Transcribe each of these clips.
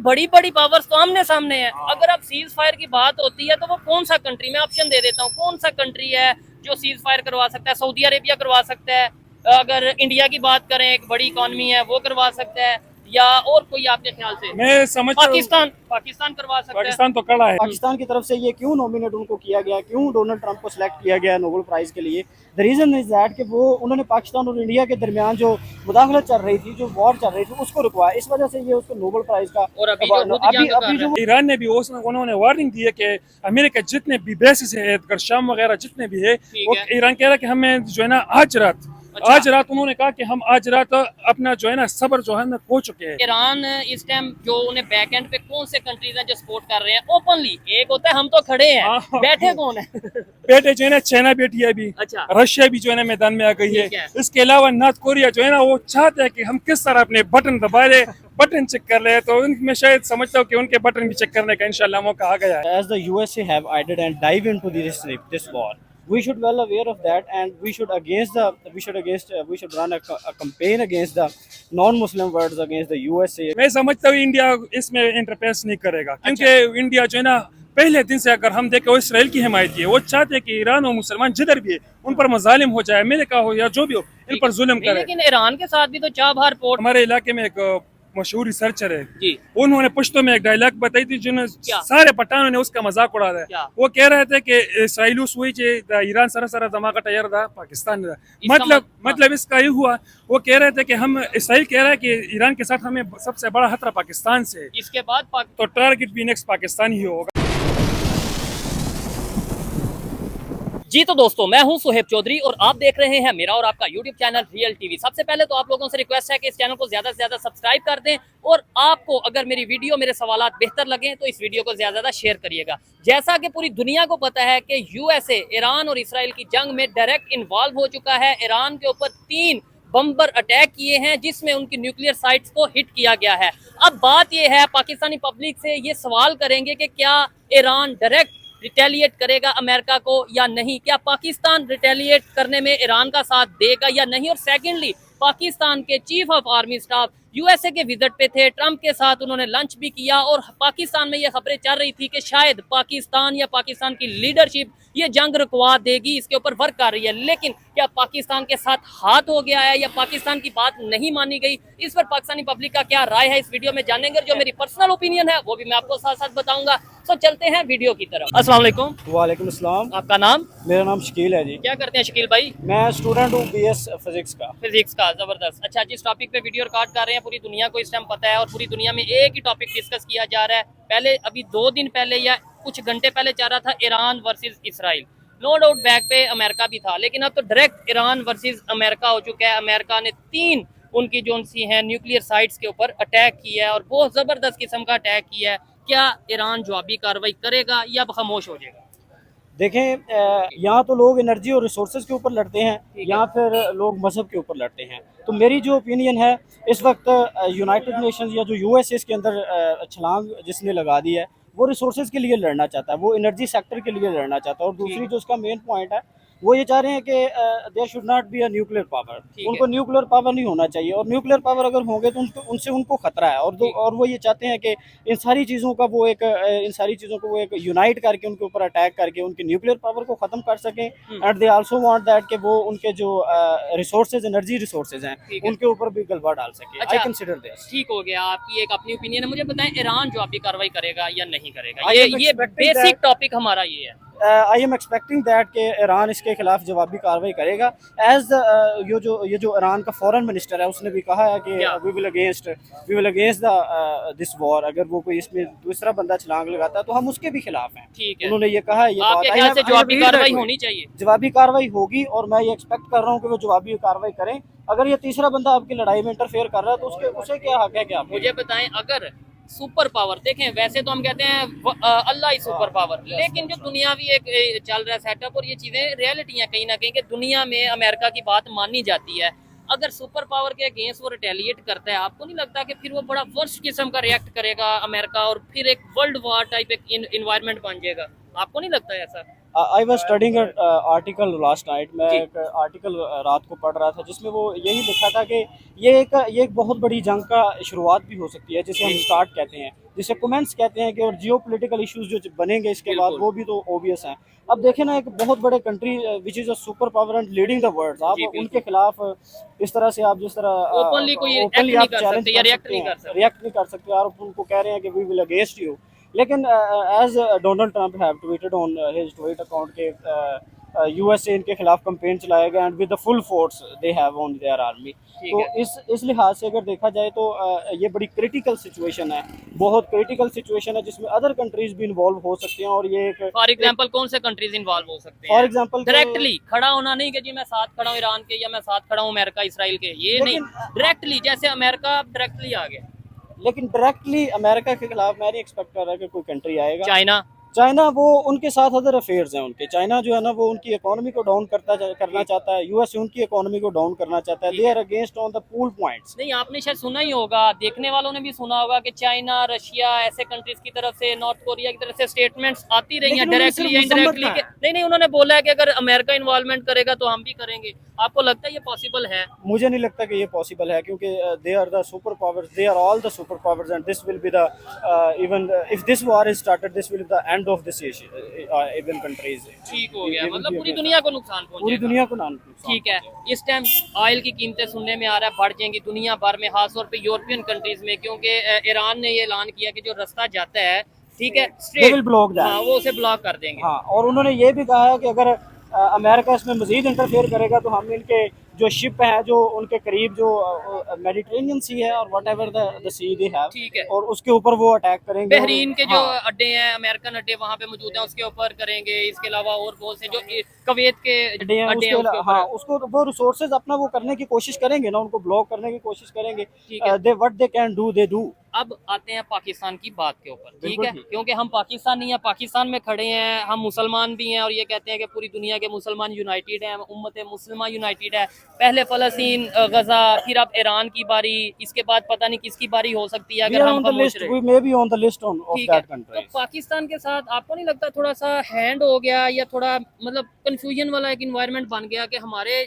बड़ी बड़ी पावर्स तो आमने सामने है। अगर अब सीज फायर की बात होती है तो वो कौन सा कंट्री, मैं ऑप्शन दे देता हूँ, कौन सा कंट्री है जो सीज फायर करवा सकता है? सऊदी अरेबिया करवा सकता है, अगर इंडिया की बात करें एक बड़ी इकॉनमी है वो करवा सकता है, या और कोई आपके ख्याल से? मैं समझता हूँ पाकिस्तान करवा सकता है। पाकिस्तान तो कड़ा है। पाकिस्तान की तरफ से ये क्यों नॉमिनेट उनको किया गया, क्यों डोनाल्ड ट्रंप को सिलेक्ट किया गया नोबेल प्राइज़ के लिए? द रीज़न इज़ दैट कि वो उन्होंने पाकिस्तान और इंडिया के दरमियान जो मुदाखलत चल रही थी, जो वॉर चल रही थी, उसको रुकवाया। इस वजह से ये उसको नोबेल प्राइज़ का और अभी जो ईरान ने भी उन्होंने वार्निंग दी है कि अमेरिका जितने भी बेसिस है, शाम वगैरह जितने भी है, वो ईरान कह रहा है कि हमें जो है ना आज रात उन्होंने कहा कि हम आज रात अपना जो है ना सब्र जो है ना खो चुके हैं। ईरान इस टाइम जो उन्हें बैक एंड पे कौन से कंट्रीज हैं जो सपोर्ट कर रहे हैं ओपनली? एक होता है हम तो खड़े हैं, बैठे कौन है? बेटे जो है ना चाइना बैठी है अभी, अच्छा, रशिया भी जो है ना मैदान में आ गई है। इसके अलावा नॉर्थ कोरिया जो है ना वो चाहते हैं कि हम किस तरह अपने बटन दबा ले, बटन चेक कर ले। तो मैं शायद समझता हूँ कि उनके बटन भी चेक करने का इंशाल्लाह मौका आ गया है। As the USA have added and dive into this war, we should well aware of that, and we should run a campaign against the non-Muslim worlds against the USA. मैं समझता हूँ इंडिया इसमें इंटरफेस नहीं करेगा, क्योंकि India जो है ना पहले दिन से अगर हम देखें वो इसराइल की हिमायत की है। वो चाहते हैं कि ईरान और मुसलमान जिधर भी है उन पर मजालिम हो जाए, अमेरिका हो या जो भी हो, इन पर जुल्म करे। लेकिन ईरान के साथ भी तो चाबहार पोर्ट, हमारे इलाके में एक मशहूर रिसर्चर है जी, उन्होंने पुश्तो में एक डायलॉग बताई थी जिन्होंने सारे पठानों ने उसका मजाक उड़ाया है। वो कह रहे थे कि इसराइल ईरान सारा जमा का तैयार था पाकिस्तान था। मतलब इसका ये हुआ, वो कह रहे थे कि हम इसराइल कह रहा है कि ईरान के साथ हमें सबसे बड़ा खतरा पाकिस्तान से, इसके बाद तो टारगेट भी नेक्स्ट पाकिस्तान ही होगा। जी तो दोस्तों, मैं हूं सुहेब चौधरी और आप देख रहे हैं मेरा और आपका यूट्यूब चैनल रियल टीवी। सबसे पहले तो आप लोगों से रिक्वेस्ट है कि इस चैनल को ज्यादा से ज्यादा सब्सक्राइब कर दें, और आपको अगर मेरी वीडियो, मेरे सवालात बेहतर लगे तो इस वीडियो को ज्यादा ज्यादा शेयर करिएगा। जैसा कि पूरी दुनिया को पता है कि यूएसए ईरान और इसराइल की जंग में डायरेक्ट इन्वॉल्व हो चुका है। ईरान के ऊपर 3 बम्बर अटैक किए हैं जिसमें उनकी न्यूक्लियर साइट्स को हिट किया गया है। अब बात यह है, पाकिस्तानी पब्लिक से ये सवाल करेंगे कि क्या ईरान डायरेक्ट रिटेलिएट करेगा अमेरिका को या नहीं? क्या पाकिस्तान रिटेलिएट करने में ईरान का साथ देगा या नहीं? और सेकेंडली, पाकिस्तान के chief of army staff USA के विजिट पे थे, ट्रंप के साथ उन्होंने लंच भी किया, और पाकिस्तान में ये खबरें चल रही थी कि शायद पाकिस्तान या पाकिस्तान की लीडरशिप ये जंग रुकवा देगी, इसके ऊपर वर्क कर रही है। लेकिन क्या पाकिस्तान के साथ हाथ हो गया है या पाकिस्तान की बात नहीं मानी गई? इस पर पाकिस्तानी पब्लिक का क्या राय है इस वीडियो में जानेंगे। जो मेरी पर्सनल ओपिनियन है वो भी मैं आपको साथ साथ बताऊंगा। तो चलते हैं वीडियो की तरफ। अस्सलाम वालेकुम। वालेकुम अस्सलाम। आपका नाम? मेरा नाम शकील है जी। क्या करते हैं शकील भाई? मैं स्टूडेंट हूँ BS फिजिक्स का। जबरदस्त। अच्छा, जिस टॉपिक पे वीडियो रिकॉर्ड कर रहे हैं पूरी दुनिया को इस टाइम पता है, और पूरी दुनिया में एक ही टॉपिक डिस्कस किया जा रहा है। पहले अभी 2 दिन पहले या कुछ घंटे पहले चल रहा था Iran versus Israel. No doubt back पे अमेरिका भी था, लेकिन अब तो डायरेक्ट ईरान वर्सेस अमेरिका हो चुका है। अमेरिका ने 3 उनकी जो सी हैं न्यूक्लियर साइट्स के ऊपर अटैक किया है, और बहुत ज़बरदस्त किस्म का अटैक किया है। क्या ईरान जवाबी कार्रवाई करेगा या खामोश हो जाएगा? देखें, यहाँ तो लोग एनर्जी और रिसोर्सेज के ऊपर लड़ते हैं, या फिर लोग मजहब के ऊपर लड़ते हैं। तो मेरी जो ओपिनियन है, इस वक्त यूनाइटेड नेशंस या जो यूएसए के अंदर छलांग जिसने लगा दी है, वो रिसोर्सेज के लिए लड़ना चाहता है, वो एनर्जी सेक्टर के लिए लड़ना चाहता है। और दूसरी जो उसका मेन पॉइंट है, वो ये चाह रहे हैं कि there should not be a nuclear power. उनको न्यूक्लियर पावर नहीं होना चाहिए, और न्यूक्लियर पावर अगर होंगे तो उनसे उनको खतरा है। और वो ये चाहते हैं कि इन सारी चीज़ों को वो एक यूनाइट करके उनके ऊपर अटैक करके उनकी न्यूक्लियर पावर को ख़त्म कर सकें। And they also want that कि वो उनके जो रिसोर्सेज, एनर्जी रिसोर्सेज हैं, उनके ऊपर भी गलबा डाल सके। I consider this. ठीक हो गया, आपकी एक अपनी ओपिनियन है। मुझे बताएं, ईरान जवाबी कार्रवाई करेगा या नहीं करेगा? ये बेसिक टॉपिक हमारा ये है। आई एम एक्सपेक्टिंग दैट कि ईरान इसके खिलाफ जवाबी कार्रवाई करेगा। ये जो ईरान का फॉरेन मिनिस्टर है, उसने भी कहा है कि we will against this war. अगर वो कोई इसमें दूसरा बंदा छलांग लगाता है तो हम उसके भी खिलाफ हैं। ठीक है, उन्होंने ये कहा है। ये जवाबी कार्रवाई होनी चाहिए। जवाबी कार्रवाई होगी, और मैं ये एक्सपेक्ट कर रहा हूँ कि वो जवाबी कार्रवाई करें। अगर ये तीसरा बंदा आपकी लड़ाई में इंटरफेयर कर रहा है तो उसे क्या हक है? क्या मुझे बताएं, अगर सुपर पावर, देखें वैसे तो हम कहते हैं अल्लाह ही सुपर पावर, लेकिन जो दुनियावी एक चल रहा है सेटअप, और ये चीजें रियलिटी है कहीं ना कहीं कि दुनिया में अमेरिका की बात मानी जाती है। अगर सुपर पावर के अगेंस्ट वो रिटेलिएट करता है, आपको नहीं लगता कि फिर वो बड़ा वर्स्ट किस्म का रिएक्ट करेगा अमेरिका, और फिर एक वर्ल्ड वॉर टाइप एक इन्वायरमेंट बन जाएगा? आपको नहीं लगता है ऐसा? I was studying article last night. मैं एक आर्टिकल रात को पढ़ रहा था जिसमें वो यही लिखा था कि ये एक बहुत बड़ी जंग का शुरुआत भी हो सकती है, जिसे हम स्टार्ट कहते हैं। जिसे कमेंट्स कहते हैं कि, और जियो पोलिटिकल इशूज़ जो बनेंगे इसके बाद बिल्कुल। वो भी तो ओबियस हैं। अब देखें ना, एक बहुत बड़े country which is a super power and leading the world, आप जी, बिल्कुल। उनके खिलाफ इस तरह से आप जिस तरह ओपनली कोई एक्ट ओपनली नहीं आप कर चैलेंज सकते या कर रिएक्ट सकते नहीं हैं, कर सकते। रिएक्ट नहीं कर सकते, और उनको कह रहे हैं कि वी विल अगेंस्ट यू। लेकिन as Donald Trump have tweeted on his Twitter account के यूएसए इनके खिलाफ कैंपेन चलाएगा and with the full force they have on their army. ठीक तो है। इस लिहाज से अगर देखा जाए तो ये बड़ी क्रिटिकल सिचुएशन है, बहुत क्रिटिकल सिचुएशन है, जिसमें अदर कंट्रीज भी इन्वॉल्व हो सकते हैं। और ये एक फॉर एग्जांपल कौन से कंट्रीज इन्वॉल्व हो सकते हैं? फॉर एग्जांपल डायरेक्टली खड़ा होना नहीं कि जी मैं साथ खड़ा हूँ ईरान के या मैं साथ खड़ा हूँ अमेरिका इसराइल के, ये नहीं। डायरेक्टली जैसे अमेरिका डायरेक्टली आ गया, लेकिन डायरेक्टली अमेरिका के खिलाफ मैं नहीं एक्सपेक्ट कर रहा कि कोई कंट्री आएगा। चाइना। चाइना, वो उनके साथ अदर अफेयर्स हैं उनके। चाइना जो है ना, वो उनकी इकोनॉमी को डाउन करना चाहता है। यूएस उनकी इकोनॉमी को डाउन करना चाहता है। ठीक दे है। Are against on the pool points. नहीं, आपने शायद सुना ही होगा, देखने वालों ने भी सुना होगा कि चाइना, रशिया ऐसे कंट्रीज की तरफ से, नॉर्थ कोरिया की तरफ से स्टेटमेंट्स आती रही हैं लेकिन उन्होंने डायरेक्टली सिर्फ या मजम्मत इनडायरेक्टली कहा के। है। नहीं नहीं, उन्होंने बोला है कि अगर अमेरिका इन्वॉल्वमेंट करेगा तो हम भी करेंगे। आपको लगता है ये पॉसिबल है? मुझे नहीं लगता कि ये पॉसिबल है, क्योंकि they are the super powers, they are all the super powers, and this will be the even if this war is started, this will be the end of this even countries. ठीक हो गया, मतलब पूरी दुनिया को नुकसान पूरी पहुंचेगा। दुनिया को नाम। ठीक है। इस टाइम ऑयल की कीमतें सुनने में आ रहा है बढ़ जाएंगी दुनिया भर में, खासतौर पे यूरोपियन कंट्रीज में, क्योंकि ईरान ने ये ऐलान किया कि जो रास्ता जाता है, ठीक है, They will block that. हाँ, वो उसे ब्लॉक कर देंगे। हाँ, और उन्होंने ये भी कहा है कि अगर अमेरिका इसमें मजीद इंटरफेयर करेगा तो हम इनके जो शिप हैं, जो उनके करीब जो मेडिटेरेनियन सी है और whatever the sea they have, ठीक है। और उसके ऊपर वो अटैक करेंगे। बहरीन के जो हाँ, अड्डे हैं, अमेरिकन अड्डे वहाँ पे मौजूद हैं, उसके ऊपर करेंगे। इसके अलावा और बहुत से जो कवैत के अड्डे हैं, अड्डे हैं उसके ऊपर। हाँ, उसको वो रिसोर्सेज अपना वो करने की कोशिश करेंगे ना, उनको ब्लॉक करने की कोशिश करेंगे। ठीक है। They what they can do they do. अब आते हैं पाकिस्तान की बात के ऊपर, ठीक बिल्कुल है, ठीक। क्योंकि हम पाकिस्तानी हैं, पाकिस्तान में खड़े हैं, हम मुसलमान भी हैं, और ये कहते हैं कि पूरी दुनिया के मुसलमान यूनाइटेड हैं, उम्मत मुस्लिमा यूनाइटेड है। पहले फलस्तीन, गजा, फिर अब ईरान की बारी, इसके बाद पता नहीं किसकी बारी हो सकती है अगर हम खामोश रहे। We may be on the list of ठीक है। दैट तो कंट्री। पाकिस्तान के साथ आपको नहीं लगता थोड़ा सा हैंड हो गया, या थोड़ा मतलब कंफ्यूजन वाला एक इन्वायरमेंट बन गया कि हमारे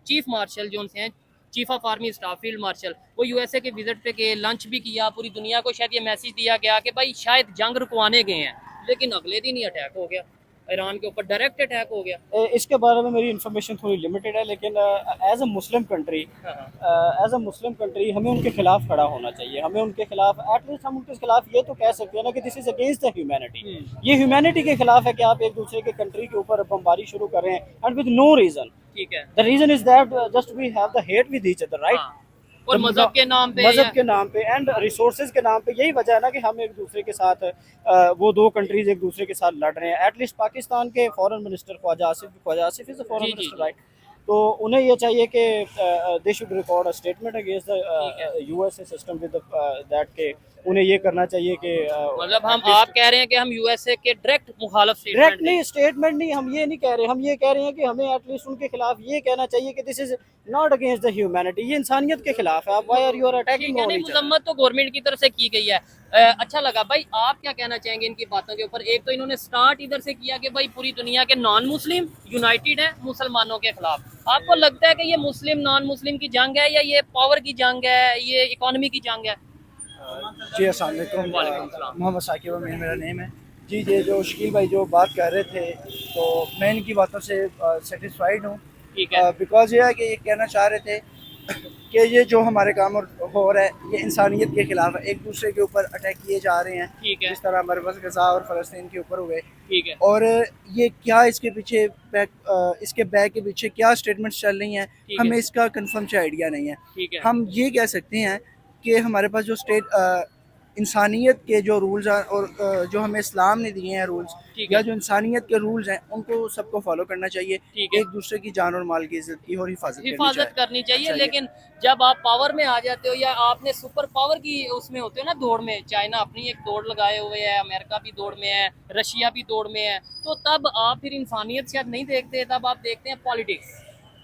चीफ मार्शल जो हैं, chief of army staff, field marshal, वो यूएसए के विजिट पे गए, लंच भी किया, पूरी दुनिया को शायद ये मैसेज दिया गया कि भाई शायद जंग रुकवाने गए हैं, लेकिन अगले दिन ही अटैक हो गया, ईरान के ऊपर डायरेक्ट अटैक हो गया। इसके बारे में मेरी इन्फॉर्मेशन थोड़ी लिमिटेड है, लेकिन as a Muslim country, as a Muslim country हमें उनके खिलाफ खड़ा होना चाहिए। हमें उनके खिलाफ, एटलीस्ट हम उनके खिलाफ ये तो कह सकते हैं ना कि this is against the humanity. ये ह्यूमैनिटी के खिलाफ है कि आप एक दूसरे के कंट्री के ऊपर बमबारी शुरू कर रहे हैं एंड विद नो रीजन। ठीक है। The reason is that just we have the hate with each other, right? हाँ। और मजहब के नाम पे, मजहब के नाम पे एंड रिसोर्सेज के नाम पे, यही वजह है ना कि हम एक दूसरे के साथ वो दो कंट्रीज एक दूसरे के साथ लड़ रहे हैं। एटलीस्ट पाकिस्तान के foreign minister Khawaja Asif is a foreign minister, right? तो उन्हें ये चाहिए कि they should record a statement against the USA system with that के उन्हें ये करना चाहिए कि मतलब आप कह रहे हैं कि हम यूएसए के डायरेक्ट मुखालफ डायरेक्ट नहीं, स्टेटमेंट नहीं, हम ये नहीं कह रहे। हम ये कह रहे हैं कि हमें एटलीस्ट उनके खिलाफ ये कहना चाहिए कि this is not against the humanity, ये इंसानियत के खिलाफ है। आप why are you are attacking on each other? मजम्मत तो गवर्नमेंट की तरफ से की गई है। अच्छा लगा भाई, आप क्या कहना चाहेंगे इनकी बातों के ऊपर? एक तो इन्होंने स्टार्ट इधर से किया कि भाई पूरी दुनिया के नॉन मुस्लिम यूनाइटेड है मुसलमानों के खिलाफ। आपको लगता है कि ये मुस्लिम नॉन मुस्लिम की जंग है, या ये पावर की जंग है, ये इकोनॉमी की जंग है? जी अस्सलाम वालेकुम, मोहम्मद साकिब अमीन मेरा नेम है जी। ये जो शकील भाई जो बात कर रहे थे, तो मैं इनकी बातों से सेटिस्फाइड हूँ। ठीक है। बिकॉज ये है कि ये कहना चाह रहे थे कि ये जो हमारे काम हो रहा है ये इंसानियत के खिलाफ है, एक दूसरे के ऊपर अटैक किए जा रहे हैं। ठीक है। जिस तरह हमारे पास गजा और फ़लस्तीन के ऊपर हुए। ठीक है। और ये क्या इसके पीछे इसके बैक के पीछे क्या स्टेटमेंट्स चल रही हैं, हमें इसका कंफर्म से आइडिया नहीं है। ठीक है। हम ये कह सकते हैं कि हमारे पास जो इंसानियत के जो रूल्स हैं और जो हमें इस्लाम ने दिए हैं रूल्स, या जो इंसानियत के रूल्स हैं, उनको सबको फॉलो करना चाहिए। एक दूसरे की जान और माल की इज्जत की और हिफाजत करनी चाहिए। लेकिन जब आप पावर में आ जाते हो, या आपने सुपर पावर की उसमें होते हो ना दौड़ में, चाइना अपनी एक दौड़ लगाए हुए है, अमेरिका भी दौड़ में है, रशिया भी दौड़ में है, तो तब आप फिर इंसानियत शायद नहीं देखते, तब आप देखते हैं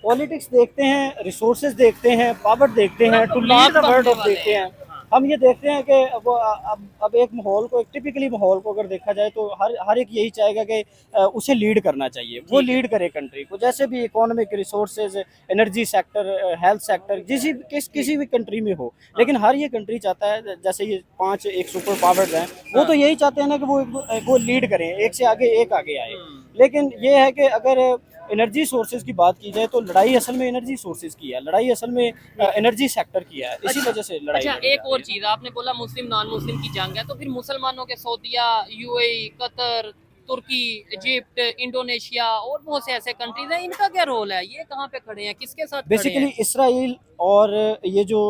पॉलिटिक्स देखते हैं, रिसोर्सेज देखते हैं, पावर देखते हैं, to lead the world of देखते हैं। हम ये देखते हैं कि वो अब एक माहौल को, एक टिपिकली माहौल को अगर देखा जाए तो हर एक यही चाहेगा कि उसे लीड करना चाहिए, वो लीड करे कंट्री को, जैसे भी economic resources, energy sector, health sector, किसी भी कंट्री में हो। लेकिन हर ये कंट्री चाहता है, जैसे ये 5 एक सुपर पावर्स हैं, वो तो यही चाहते हैं ना कि वो लीड करें, एक से आगे एक आगे आए। लेकिन ये है कि अगर एनर्जी सोर्सेज की बात की जाए तो लड़ाई असल में एनर्जी सोर्सेज की है, लड़ाई असल में एनर्जी सेक्टर की है, इसी वजह से लड़ाई। अच्छा, एक और चीज आपने बोला मुस्लिम नॉन मुस्लिम की जंग है, तो फिर मुसलमानों के सऊदीया, यूएई, कतर, तुर्की, इजिप्ट, इंडोनेशिया और बहुत से ऐसे कंट्रीज हैं, इनका क्या रोल है? ये कहाँ पे खड़े हैं, किसके साथ खड़े बेसिकली हैं? इसराइल और ये जो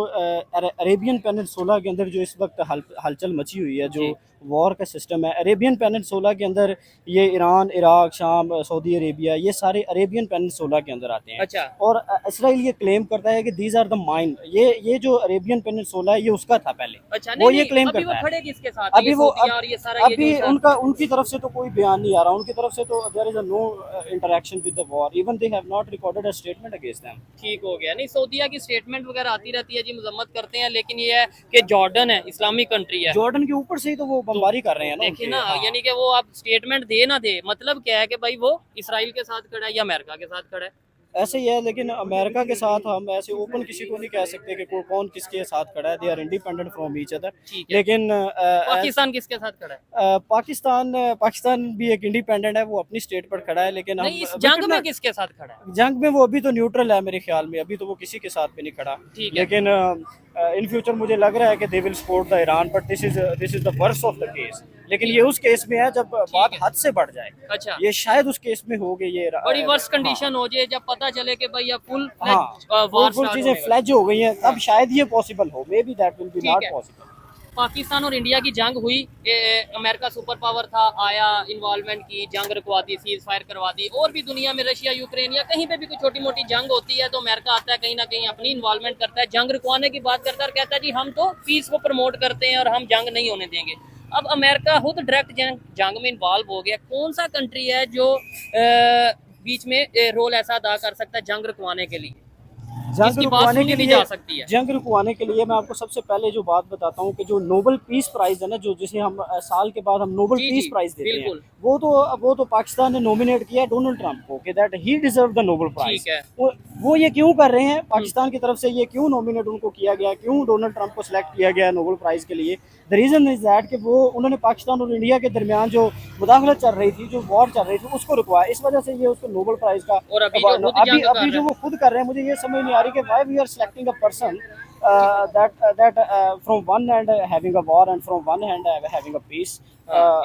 अरेबियन पेनिनसुला के अंदर जो इस वक्त हलचल मची हुई है, जो वॉर का सिस्टम है अरेबियन पेनिनसुला के अंदर, ये ईरान, इराक, शाम, सऊदी अरेबिया, ये सारे अरेबियन पेनिनसुला के अंदर आते हैं। अच्छा। और इसराइल ये क्लेम करता है कि दीज आर द माइन, ये जो अरेबियन पेनिनसुला है ये उसका था पहले। अच्छा, वो ये क्लेम अभी करता वो है। खड़े किसके साथ? अभी ये वो सऊदीया और ये सारा ये अभी जो उनकी तरफ से तो कोई बयान नहीं आ रहा, उनकी तरफ से तो there is a no interaction with the war, even they have not recorded a statement against them. ठीक हो गया। नहीं, सऊदीया की स्टेटमेंट वगैरह आती रहती है जी, मजम्मत करते हैं, लेकिन ये है कि जॉर्डन है, इस्लामिक कंट्री है, जॉर्डन के ऊपर से ही तो वो बमबारी कर रहे हैं ना देखिए उनके। ना, हाँ। यानी कि वो आप स्टेटमेंट दे ना दे, मतलब क्या है कि भाई वो इसराइल के साथ खड़ा है या अमेरिका के साथ खड़ा है? ऐसे ही है, लेकिन अमेरिका के साथ हम ऐसे ओपन किसी को नहीं कह सकते कि कौन किसके साथ खड़ा है, they are independent from each other. ठीक है। लेकिन पाकिस्तान किसके साथ खड़ा है? पाकिस्तान भी एक इंडिपेंडेंट है, वो अपनी स्टेट पर खड़ा है, लेकिन नहीं, हम इस जंग में किसके साथ खड़ा है? जंग में वो अभी तो न्यूट्रल है मेरे ख्याल में, अभी तो वो किसी के साथ भी नहीं खड़ा। ठीक है। लेकिन इन फ्यूचर मुझे लग रहा है कि they will support the Iran, but this is the worst of the case. लेकिन ये उस केस में है जब बात हद से बढ़ जाए। अच्छा, ये शायद उस केस में हो गई, ये बड़ी वर्स्ट कंडीशन हो जाए, जब पता चले कि भाई अब फुल हाँ, वार फुल चीजें फ्लैज हो गई हैं, तब शायद ये पॉसिबल हो, may be that will be ठीक नॉट है। पॉसिबल। पाकिस्तान और इंडिया की जंग हुई, अमेरिका सुपर पावर था, आया, इन्वॉल्वमेंट की, जंग रुकवा दी, सीज फायर करवा दी। और भी दुनिया में रशिया, यूक्रेन या कहीं पे भी कोई छोटी मोटी जंग होती है तो अमेरिका आता है, कहीं ना कहीं अपनी इन्वॉल्वमेंट करता है, जंग रुकवाने की बात करता है और कहता है जी हम तो पीस को प्रमोट करते हैं और हम जंग नहीं होने देंगे। अब अमेरिका खुद डायरेक्ट जंग में इन्वॉल्व हो गया, कौन सा कंट्री है जो बीच में रोल ऐसा अदा कर सकता है जंग रुकवाने के लिए? जंग रुकवाने के लिए जा सकती है। जंग रुकवाने के लिए मैं आपको सबसे पहले जो बात बताता हूँ कि जो नोबेल पीस प्राइज है ना, जो जिसे हम साल के बाद हम नोबेल जी, पीस जी, प्राइज देते हैं, बिल्कुल। वो तो पाकिस्तान ने नॉमिनेट किया है डोनाल्ड ट्रंप को कि that he deserve the Nobel prize. ठीक है। वो ये क्यों कर रहे हैं, पाकिस्तान की तरफ से ये क्यों नॉमिनेट उनको किया गया, क्यों डोनाल्ड ट्रंप को सिलेक्ट किया गया नोबेल प्राइज के लिए? द रीजन इज दैट कि वो उन्होंने पाकिस्तान और इंडिया के दरमियान जो मुदाखलत चल रही थी, जो वॉर चल रही थी, उसको रुकवाया, इस वजह से ये उसको नोबेल प्राइज का। और अभी जो वो खुद कर रहे हैं, मुझे ये समझ नहीं आ रही कि why we are selecting a person that from one hand having a war and from one hand having a peace।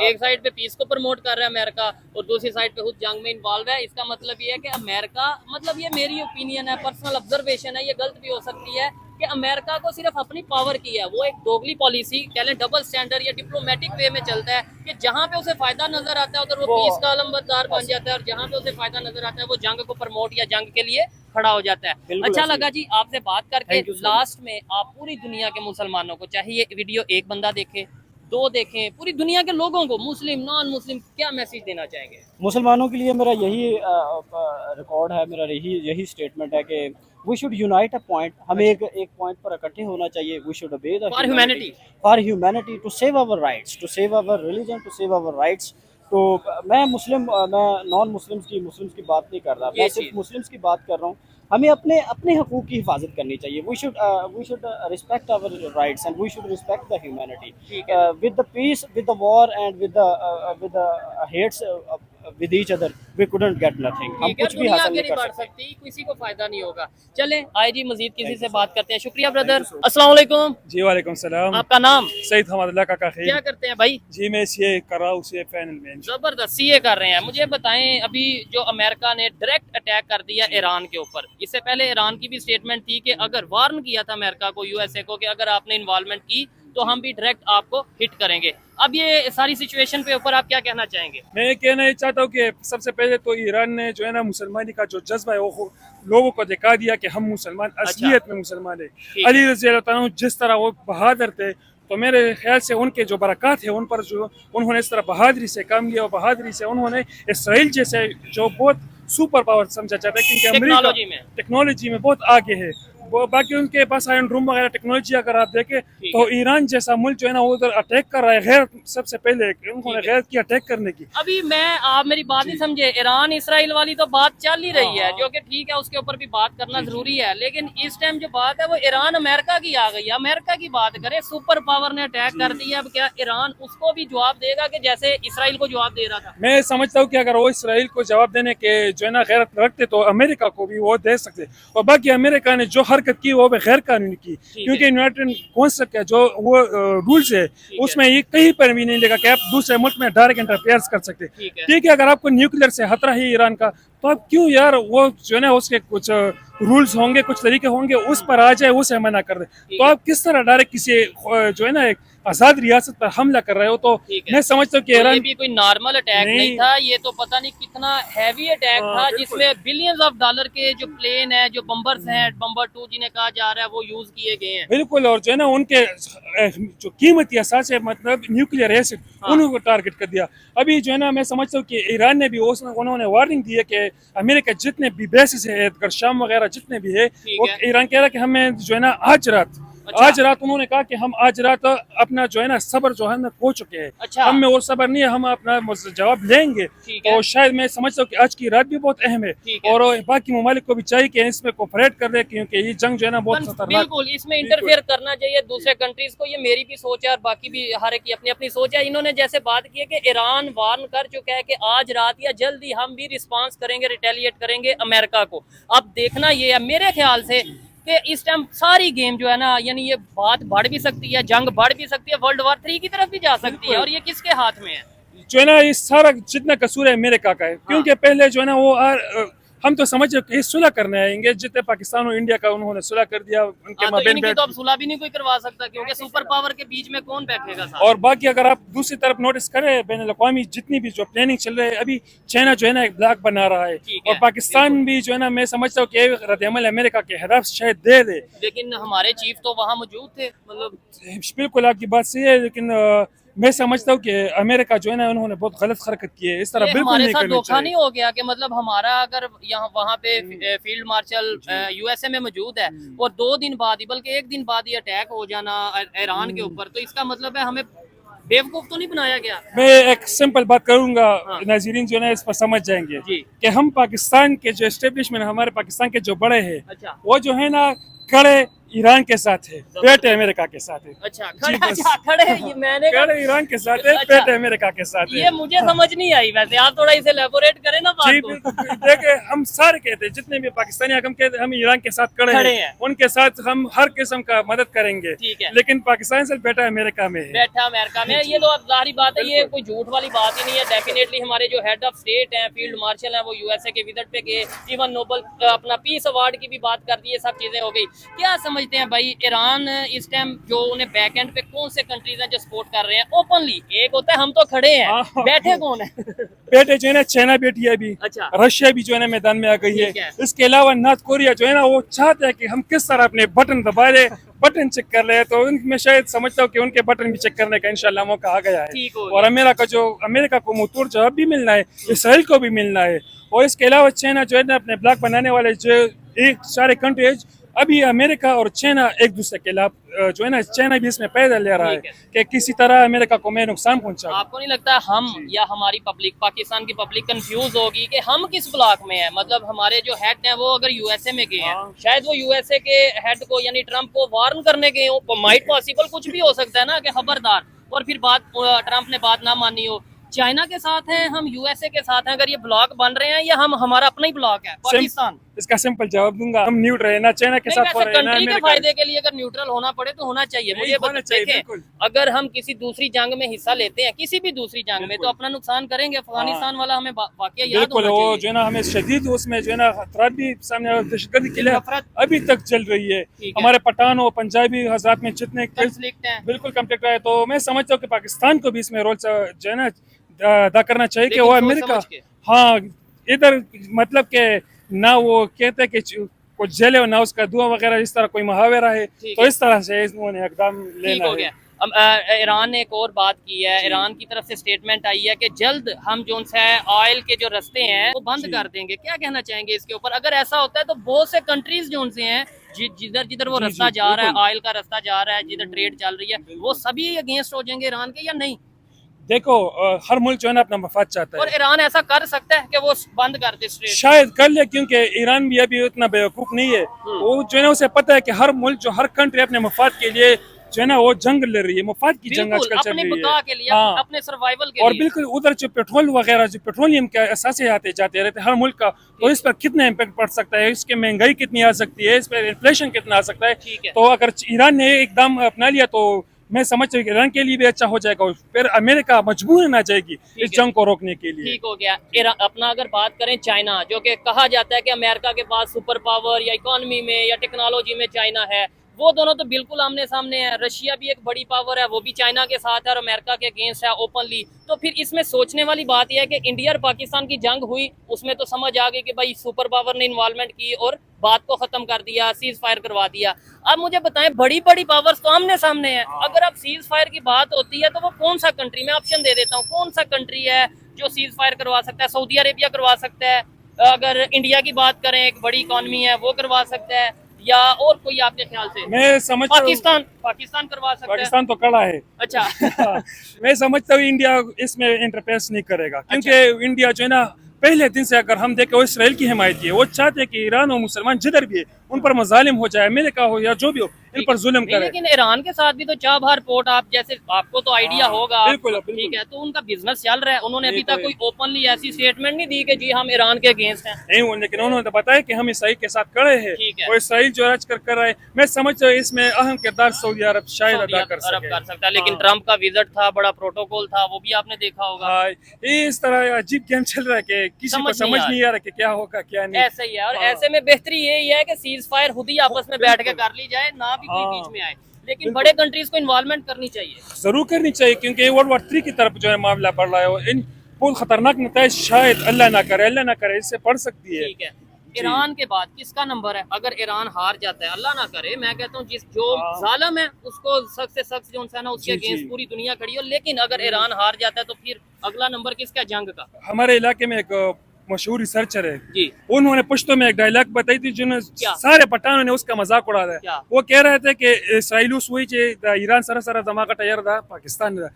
एक साइड पे पीस को प्रमोट कर रहा है अमेरिका और दूसरी साइड पे खुद जंग में इन्वॉल्व है। इसका मतलब ये है कि अमेरिका, मतलब ये मेरी ओपिनियन है, पर्सनल ऑब्जर्वेशन है, ये गलत भी हो सकती है कि अमेरिका को सिर्फ अपनी पावर की है, वो एक दोगली पॉलिसी कह लें, डबल स्टैंडर्ड या डिप्लोमेटिक वे में चलता है कि जहां पे उसे फायदा नजर आता है उधर वो पीस का अलमबरदार बन जाता है और जहां पे उसे फायदा नजर आता है वो जंग को प्रमोट या जंग के लिए खड़ा हो जाता है। अच्छा लगा जी आपसे बात करके। लास्ट में आप पूरी दुनिया के मुसलमानों को, चाहे ये वीडियो एक बंदा देखे, 2 देखें, पूरी दुनिया के लोगों को, मुस्लिम नॉन मुस्लिम, क्या मैसेज देना चाहेंगे? मुसलमानों के लिए मेरा यही रिकॉर्ड है, मेरा यही स्टेटमेंट है कि we should unite a point, हमें एक पॉइंट पर इकट्ठे होना चाहिए। We should obey the for humanity, to save our rights, to save our religion, to save our rights. तो मैं नॉन मुस्लिम्स की बात नहीं कर रहा, मैं सिर्फ मुस्लिम्स की बात कर रहा हूँ। हमें अपने हकूक़ की हिफाजत करनी चाहिए। We should respect our rights and we should respect the humanity with the peace, with the war and with the hates with each other we couldn't get nothing. हम कुछ भी हासिल नहीं कर सकते, किसी को फायदा नहीं होगा। चले आए जी मजीद किसी से बात करते हैं। शुक्रिया ब्रदर। अस्सलाम वालेकुम। जी वालेकुम सलाम। आपका नाम? सईद हमादुल्लाह का खैर। क्या करते हैं भाई? जी मैं सीए कर रहा हूँ, सीए फाइनल में। जबरदस्त सीए कर रहे हैं। मुझे बताएं, अभी जो अमेरिका ने डायरेक्ट अटैक कर दिया ईरान के ऊपर, इससे पहले ईरान की भी स्टेटमेंट थी कि अगर वार्न किया था अमेरिका को, यूएसए को, कि अगर आपने इन्वॉल्वमेंट की तो हम भी डायरेक्ट आपको हिट करेंगे। अब ये सारी सिचुएशन पे ऊपर आप क्या कहना चाहेंगे? मैं कहना चाहता हूँ कि सबसे पहले तो ईरान ने जो है ना मुसलमानी का जो जज्बा है वो लोगों को दिखा दिया कि हम मुसलमान असलियत में मुसलमान है। अली रज़ी अल्लाह तआला जिस तरह वो बहादुर थे, तो मेरे ख्याल से उनके जो बरकत है उन पर, जो उन्होंने इस तरह बहादुरी से काम किया और बहादुरी से उन्होंने इसराइल जैसे जो बहुत सुपर पावर समझा जाता है, क्योंकि अमेरिका टेक्नोलॉजी में बहुत आगे है, बाकी उनके पास आयरन रूम वगैरह टेक्नोलॉजी अगर आप देखें तो ईरान जैसा मुल्क जो है ना वो उधर अटैक कर रहा है, गैर सबसे पहले उन्होंने गैर की अटैक करने की। अभी आप मेरी बात नहीं समझे, ईरान इसराइल वाली तो बात चल ही रही है, जो कि ठीक है, उसके ऊपर भी बात करना जरूरी है, लेकिन इस टाइम जो बात है वो ईरान अमेरिका की आ गई है। अमेरिका की बात करे, सुपर पावर ने अटैक कर दिया, अब क्या ईरान उसको भी जवाब देगा कि जैसे इसराइल को जवाब दे रहा था? मैं समझता हूँ कि अगर वो इसराइल को जवाब देने के जो है ना गैरत रखते तो अमेरिका को भी वो दे सकते, और बाकी अमेरिका ने जो हरकत की वो गैर कानूनी की, क्योंकि यूनाइटेड कॉन्सेप्ट का जो वो रूल्स है उसमें ये कहीं पर भी नहीं लिखा कि आप दूसरे मुल्क में डायरेक्ट इंटरफेयर कर सकते। ठीक है, अगर आपको न्यूक्लियर से खतरा है ईरान का तो आप क्यों यार वो जो है ना उसके कुछ रूल्स होंगे, कुछ तरीके होंगे, उस पर आ जाए, उसे मना कर दे। तो आप किस तरह डायरेक्ट किसी जो है ना एक आजाद रियासत पर हमला कर रहे हो? तो मैं समझता हूँ कि ये भी कोई नॉर्मल अटैक नहीं था, ये तो पता नहीं कितना हैवी अटैक था, जिसमें बिलियंस ऑफ डॉलर के जो प्लेन है, जो बम्बर्स हैं, बम्बर 2 जिन्हें कहा जा रहा है, वो यूज किए गए हैं। बिल्कुल, और जो है ना उनके जो कीमती असास है, मतलब न्यूक्लियर एसिड, उनको टारगेट कर दिया। अभी जो है ना मैं समझता हूँ कि ईरान ने भी उन्होंने वार्निंग दी है कि अमेरिका जितने भी बेसिस है, शाम वगैरह जितने भी है, वो ईरान कह रहा है कि हमें जो है ना आज रात उन्होंने कहा कि हम आज रात अपना जो है ना सब्र जो है ना खो चुके हैं, हम में वो सब्र नहीं है, हम अपना जवाब लेंगे। तो शायद मैं समझता हूँ कि आज की रात भी बहुत अहम है, और बाकी ममालिक को भी चाहिए कि इसमें कोऑपरेट कर दे, क्योंकि ये जंग जो है ना बहुत खतरनाक। बिल्कुल, इसमें इंटरफेयर करना चाहिए दूसरे कंट्रीज को, ये मेरी भी सोच है और बाकी भी हर एक की अपनी अपनी सोच है। इन्होंने जैसे बात की है कि ईरान वार्न कर चुका है कि आज रात या जल्दी हम भी रिस्पॉन्स करेंगे, रिटेलिएट करेंगे अमेरिका को। अब देखना ये है मेरे ख्याल से कि इस टाइम सारी गेम जो है ना, यानी ये बात बढ़ भी सकती है, जंग बढ़ भी सकती है, वर्ल्ड वॉर 3 की तरफ भी जा सकती है, और ये किसके हाथ में है? जो है ना ये सारा जितना कसूर है अमेरिका का है, क्योंकि पहले जो है ना वो हम तो समझ सुलह करने आएंगे, जितने पाकिस्तान और इंडिया का उन्होंने सुलह कर दिया, उनके माबेन तो अब सुलह भी नहीं कोई करवा सकता, क्योंकि सुपर पावर के बीच में कौन बैठेगा साथ? और बाकी अगर आप दूसरी तरफ नोटिस करें, बैन अवी जितनी भी जो प्लानिंग चल रही है, अभी चाइना जो है ना एक ब्लॉक बना रहा है, और पाकिस्तान भी जो है ना मैं समझता हूँ कि रद्द-ए-अमल अमेरिका के खिलाफ शायद दे दे। लेकिन हमारे चीफ तो वहाँ मौजूद थे, मतलब बिल्कुल आपकी बात सही है, लेकिन मैं समझता हूँ कि अमेरिका जो है ना उन्होंने बहुत गलत हरकत की है, इस तरह बिल्कुल हमारे नहीं साथ करनी धोखा चाहिए। नहीं हो गया कि मतलब हमारा अगर यहाँ वहाँ पे फील्ड मार्शल यूएसए में मौजूद है और 2 दिन बाद ही, बल्कि 1 दिन बाद ही अटैक हो जाना ईरान के ऊपर, तो इसका मतलब है हमें बेवकूफ तो नहीं बनाया गया? मैं एक सिंपल बात करूंगा, नाज़रीन जो है ना इस पर समझ जाएंगे कि हम पाकिस्तान के जो एस्टेब्लिशमेंट, हमारे पाकिस्तान के जो बड़े हैं, वो जो है ना कड़े ईरान के साथ है, पेट अमेरिका के साथ है। अच्छा, खड़े मैंने कड़े ईरान के साथ है, पेट अमेरिका के साथ है। ये मुझे समझ नहीं आई, वैसे आप थोड़ा इसे एलैबोरेट करें ना बात को। देखिए हम सारे कहते हैं, जितने भी पाकिस्तानी हम कहते हैं हम ईरान के साथ खड़े हैं, उनके साथ हम हर किस्म का मदद करेंगे, लेकिन पाकिस्तान से बेटा अमेरिका में है, बैठा अमेरिका में। ये तो अब जाहिर बात है, ये कोई झूठ वाली बात ही नहीं है। डेफिनेटली हमारे जो हेड ऑफ स्टेट हैं, फील्ड मार्शल हैं, वो यूएसए के विजिट पे गए, इवन नोबल अपना पीस अवार्ड की भी बात कर दी, ये सब चीजें हो गई। क्या समझते हैं भाई, ईरान इस टाइम जो उन्हें बैक एंड पे कौन से कंट्रीज हैं जो सपोर्ट कर रहे हैं ओपनली? एक होता है हम तो खड़े हैं, बैठे कौन है? बेटे जो है ना चाइना बैठी है अभी, अच्छा, रशिया भी जो है ना मैदान में आ गई है। इसके अलावा नॉर्थ कोरिया जो है ना वो चाहते हैं कि हम किस तरह अपने बटन दबा ले, बटन चेक कर ले, तो उनमें शायद समझता हूँ कि उनके बटन भी चेक करने का इंशाल्लाह मौका आ गया है। और अमेरिका को मुंहतोड़ जवाब भी मिलना है, इसराइल को भी मिलना है। और इसके अलावा चाइना जो है ना अपने ब्लॉक बनाने वाले जो एक सारे कंट्रीज, अभी अमेरिका और चाइना एक दूसरे के खिलाफ जो है ना, चाइना भी इसमें पैदल ले रहा है कि किसी तरह अमेरिका को मैं नुकसान पहुंचा। आपको नहीं लगता हम या हमारी पब्लिक, पाकिस्तान की पब्लिक कंफ्यूज होगी कि हम किस ब्लॉक में है? मतलब हमारे जो हेड हैं वो अगर यूएसए में गए हैं, शायद वो यूएसए के हेड को यानी ट्रंप को वार्न करने गए हो, माइट पॉसिबल कुछ भी हो सकता है ना कि खबरदार, और फिर ट्रंप ने बात ना मानी हो। चाइना के साथ हैं हम, यूएसए के साथ हैं, अगर ये ब्लॉक बन रहे हैं या हमारा अपना ही ब्लॉक है पाकिस्तान? इसका सिंपल जवाब दूंगा, हम न्यूट्रल है, ना चाइना के साथ कंट्री के फायदे के लिए अगर न्यूट्रल होना पड़े तो होना चाहिए। मुझे देखें, अगर हम किसी दूसरी जंग में हिस्सा लेते हैं, किसी भी दूसरी जंग में, तो अपना नुकसान करेंगे। अफगानिस्तान वाला हमें वाकई याद होना चाहिए। जो है ना हमें शदीद उसमें जो है ना खतरा भी सामने, दहशतगर्दी के लिए अभी तक चल रही है। हमारे पठान और पंजाबी हज़रात में जितने कॉन्फ्लिक्ट हैं, बिल्कुल कॉन्फ्लिक्ट है, तो मैं समझता हूँ कि पाकिस्तान को भी इसमें रोल जो है ना अदा करना चाहिए कि वो अमेरिका, हाँ इधर मतलब के ना वो कहते कि कुछ जेले हो ना उसका दुआ वगैरह, इस तरह कोई मुहावरा है, तो इस तरह से इन्होंने एकदम लेना है। ईरान ने एक और बात की है, ईरान की तरफ से स्टेटमेंट आई है कि जल्द हम जो है ऑयल के जो रास्ते हैं वो बंद कर देंगे। क्या कहना चाहेंगे इसके ऊपर? अगर ऐसा होता है तो बहुत से कंट्रीज जो से हैं जिधर जिधर वो रास्ता जा रहा है, ऑयल का रास्ता जा रहा है, जिधर ट्रेड चल रही है, वो सभी अगेंस्ट हो जाएंगे ईरान के या नहीं? देखो हर मुल्क जो है ना अपना मफाद चाहता और है, ईरान ऐसा कर सकता है कि वो बंद कर दे ट्रेड? शायद कर ले, क्योंकि ईरान भी अभी उतना बेवकूफ नहीं है। वो जो है ना उसे पता है कि हर मुल्क जो हर कंट्री अपने मफाद के लिए जो है ना वो जंग लड़ रही है, मफाद की जंग आजकल चल अपने रही बका है। के लिए, हाँ। अपने सर्वाइवल के और लिए। बिल्कुल उधर जो पेट्रोल वगैरह जो पेट्रोलियम के असासे आते जाते रहते हैं हर मुल्क का, तो इस पर कितना इम्पैक्ट पड़ सकता है, इसके महंगाई कितनी आ सकती है, इस पर इन्फ्लेशन कितना आ सकता है। ठीक है। तो अगर ईरान ने एकदम अपना लिया तो मैं समझता हूँ कि ईरान के लिए भी अच्छा हो जाएगा, और फिर अमेरिका मजबूर ना जाएगी इस जंग को रोकने के लिए। ठीक हो गया। अपना अगर बात करें चाइना, जो कि कहा जाता है कि अमेरिका के पास सुपर पावर या इकोनॉमी में या टेक्नोलॉजी में चाइना है, वो दोनों तो बिल्कुल आमने सामने है। रशिया भी एक बड़ी पावर है, वो भी चाइना के साथ है और अमेरिका के अगेंस्ट है ओपनली। तो फिर इसमें सोचने वाली बात यह है कि इंडिया और पाकिस्तान की जंग हुई, उसमें तो समझ आ गई कि भाई सुपर पावर ने इन्वॉल्वमेंट की और बात को खत्म कर दिया, सीज फायर करवा दिया। अब मुझे बताएं, बड़ी बड़ी पावर्स तो आमने सामने है, अगर अब सीज फायर की बात होती है तो वो कौन सा कंट्री, मैं ऑप्शन दे देता हूँ, कौन सा कंट्री है जो सीज फायर करवा सकता है? सऊदी अरेबिया करवा सकता है, अगर इंडिया की बात करें एक बड़ी इकोनॉमी है वो करवा सकता है, या और कोई आपके ख्याल से? मैं समझता हूँ पाकिस्तान करवा सकता है। पाकिस्तान तो कड़ा है। अच्छा। मैं समझता हूँ इंडिया इसमें इंटरफेस नहीं करेगा, क्योंकि इंडिया जो है ना पहले दिन से अगर हम देखें वो इसराइल की हिमायत की है। वो चाहते हैं कि ईरान और मुसलमान जिधर भी है उन पर मजालिम हो जाए, अमेरिका हो या जो भी हो, इन पर जुल्म करे। लेकिन ईरान के साथ भी तो चाबहार पोर्ट, आप जैसे आपको तो आइडिया होगा, बिल्कुल, बिल्कुल। ठीक है, तो उनका बिजनेस चल रहा है। उन्होंने अभी तक कोई ओपनली ऐसी स्टेटमेंट नहीं दी कि जी हम ईरान के अगेंस्ट हैं। नहीं, लेकिन उन्होंने तो बताया कि हम इसराइल के साथ खड़े हैं, ठीक है। और इसराइल जो राज कर रहा है, मैं समझता हूँ इसमें अहम किरदार सऊदी अरब शायद अदा कर सकता है। लेकिन हाँ। ट्रम्प का विजिट था, बड़ा प्रोटोकॉल था, वो भी आपने देखा होगा। हाँ, ये इस तरह अजीब गेम चल रहा है कि किसी को समझ नहीं आ रहा कि क्या होगा क्या नहीं। ऐसे ही है, और ऐसे में बेहतरी यही है कि सीज फायर खुद ही आपस में बैठ के कर ली जाए, ना भी कोई बीच में आए। लेकिन बड़े कंट्रीज को इन्वॉल्वमेंट करनी चाहिए, जरूर करनी चाहिए, क्योंकि वर्ल्ड वॉर 3 की तरफ जो है मामला बढ़ रहा है, और इन बहुत खतरनाक नतीजे शायद अल्लाह ना करे इससे पड़ सकती है। ठीक है। ईरान के बाद किसका नंबर है? अगर ईरान हार जाता है, अल्लाह ना करे, मैं कहता हूँ जो जालिम है उसको सख्त से सख्त जो है ना उसके अगेंस्ट पूरी दुनिया खड़ी हो। लेकिन अगर ईरान हार जाता है तो फिर अगला नंबर किसका जंग का? हमारे इलाके में एक मशहूर रिसर्चर है जी, उन्होंने पुश्तो में एक डायलॉग बताई थी जिन्होंने सारे पठानों ने उसका मजाक उड़ाया है। वो कह रहे थे कि इसराइल ईरान सरा धमाका तैयार था पाकिस्तान था।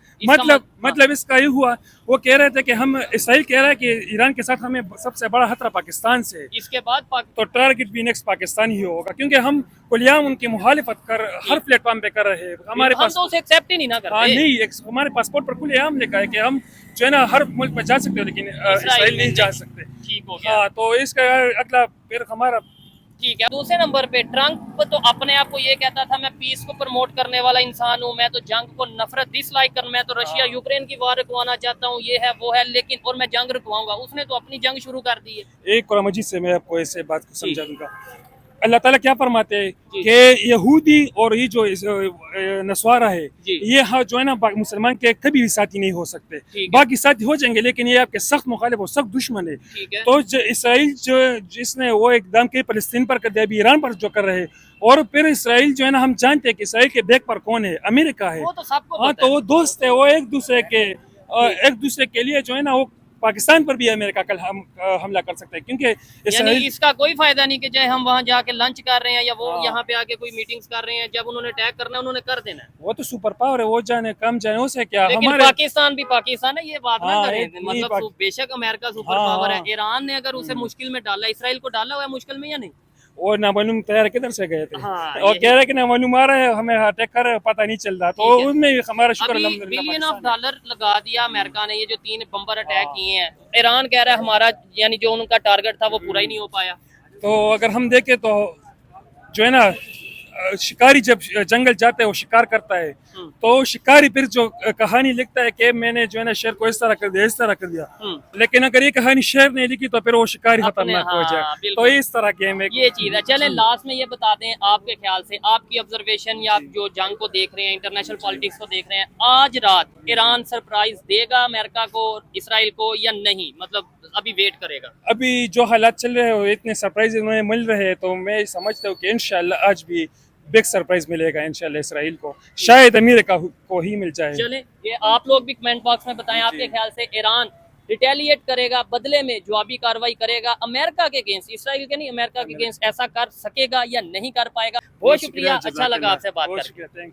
मतलब इसका ये हुआ, वो कह रहे थे कि हम इसराइल कह रहा है कि ईरान के साथ हमें सबसे बड़ा खतरा पाकिस्तान से, इसके बाद तो टारगेट भी नेक्स्ट पाकिस्तान ही होगा, क्योंकि हम कुलियाम उनकी मुखालिफत कर हर प्लेटफॉर्म पे कर रहे हैं। हमारे पास तो उसे एक्सेप्ट ही नहीं ना करते। नहीं, हमारे पासपोर्ट पर खुलेआम लिखा है कि हम जो है ना हर मुल्क में जा सकते हो, लेकिन इसराइल नहीं जा सकते। ठीक हो गया। हाँ, तो इसका अगला फिर हमारा ठीक है। दूसरे नंबर पे ट्रम्प तो अपने आप को ये कहता था मैं पीस को प्रमोट करने वाला इंसान हूँ, मैं तो जंग को नफरत डिसलाइक कर, मैं तो रशिया यूक्रेन की वार रुकवाना चाहता हूँ, ये है वो है, लेकिन और मैं जंग रुकवाऊंगा। उसने तो अपनी जंग शुरू कर दी है। एक कुरान मजीद से मैं आपको ऐसे बात को समझा दूंगा। अल्लाह ताला क्या फरमाते हैं कि यहूदी और ये जो नस्वारा है, ये जो है ना मुसलमान के कभी भी साथी नहीं हो सकते। बाकी साथी हो जाएंगे, लेकिन ये आपके सख्त मुखालिफ और सख्त दुश्मन है। तो इसराइल जो जिसने वो एकदम के फलस्तीन पर कर दिया, अभी ईरान पर जो कर रहे हैं, और फिर इसराइल जो है ना हम जानते हैं कि इसराइल के बैक पर कौन है, अमेरिका है। हाँ, तो वो दोस्त है, वो एक दूसरे के लिए जो है ना वो पाकिस्तान पर भी अमेरिका कल हमला कर सकते हैं, क्योंकि यानी इसका कोई फायदा नहीं कि चाहे हम वहां जाके लंच कर रहे हैं या वो यहाँ पे आके कोई मीटिंग्स कर रहे हैं, जब उन्होंने अटैक करना है उन्होंने कर देना है। वो तो सुपर पावर है, वो जाने कम जाने उसे क्या। लेकिन हमारे पाकिस्तान भी पाकिस्तान है, ये बात ना करें। मतलब बेशक अमेरिका सुपर पावर है, ईरान ने अगर उसे मुश्किल में डाला, इसराइल को डाला हुआ है मुश्किल में या नहीं? और नामालूम तैयार किधर से गए थे। हाँ, और कह रहे कि नामालूम आ रहे हैं, हमें अटैक कर पता नहीं चल रहा, तो उनमें हमारा शुक्र $1 बिलियन लगा दिया अमेरिका ने, ये जो 3 बम्बर अटैक किए हैं। ईरान कह रहा है हमारा यानी जो उनका टारगेट था वो पूरा ही नहीं हो पाया। तो अगर हम देखें तो जो है ना शिकारी जब जंगल जाता है वो शिकार करता है, तो शिकारी फिर जो कहानी लिखता है कि मैंने जो है ना शेर को इस तरह कर दिया, इस तरह कर दिया, लेकिन अगर ये कहानी शेर ने लिखी तो फिर वो शिकारी खतरनाक हो जाए। तो इस तरह गेम है, ये चीज है। चलें लास्ट में ये बता दें आपके ख्याल से, आपकी ऑब्जर्वेशन या आप जो जंग को देख रहे हैं, इंटरनेशनल पॉलिटिक्स को देख रहे हैं, आज रात ईरान सरप्राइज देगा अमेरिका को, इसराइल को, या नहीं? मतलब अभी वेट करेगा? अभी जो हालात चल रहे हैं इतने सरप्राइज उन्हें मिल रहे हैं, तो मैं समझता हूँ कि इंशाल्लाह आज भी बिग सरप्राइज मिलेगा इंशाल्लाह इसराइल को, शायद अमेरिका को ही मिल जाए। चलें, ये आप लोग भी कमेंट बॉक्स में बताएं आपके ख्याल से ईरान रिटेलिएट करेगा, बदले में जवाबी कार्रवाई करेगा अमेरिका के अगेंस्ट, इसराइल के नहीं अमेरिका के अगेंस्ट, ऐसा कर सकेगा या नहीं कर पाएगा? बहुत शुक्रिया, अच्छा लगा आपसे बात करके।